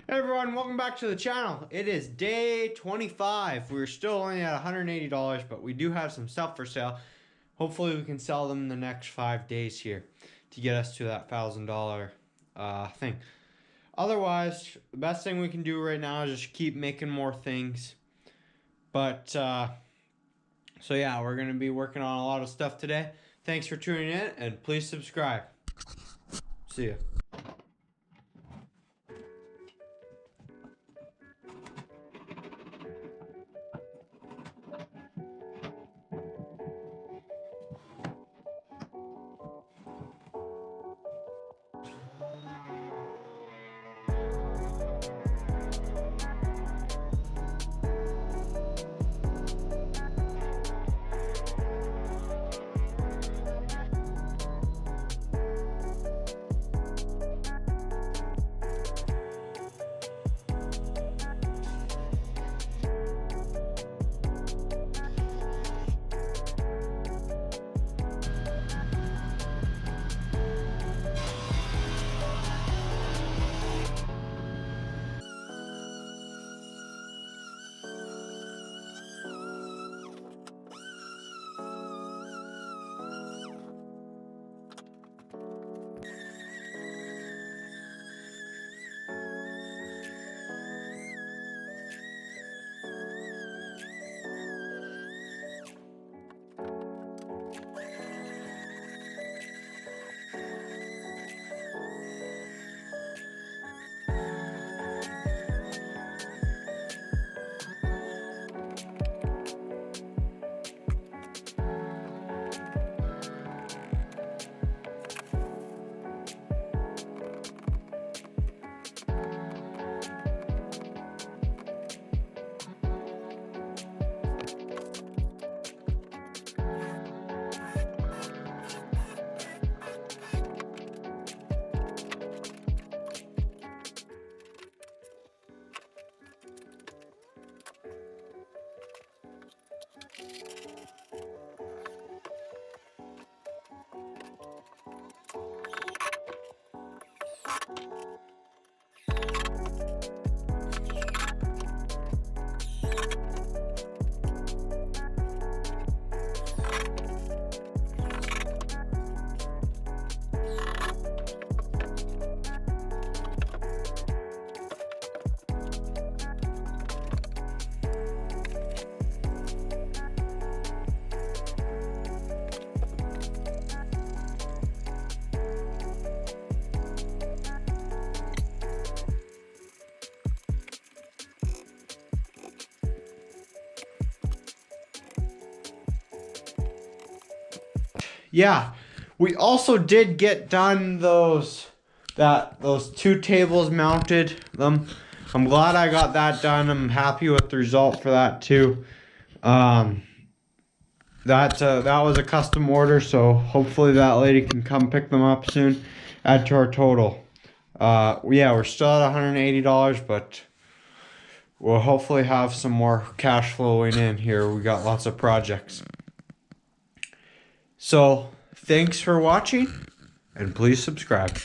Hey everyone, welcome back to the channel. It is day 25. We're still only at $180, but we do have some stuff for sale. Hopefully we can sell them in the next 5 days here to get us to that $1,000 thing. Otherwise, the best thing we can do right now is just keep making more things. But, so yeah, we're going to be working on a lot of stuff today. Thanks for tuning in, and please subscribe. See ya. Yeah, we also did get done those two tables mounted them. I'm glad I got that done. I'm happy with the result for that too. That was a custom order, so hopefully that lady can come pick them up soon. Add to our total. Yeah, we're still at $180, but we'll hopefully have some more cash flowing in here. We got lots of projects. So, thanks for watching, and please subscribe.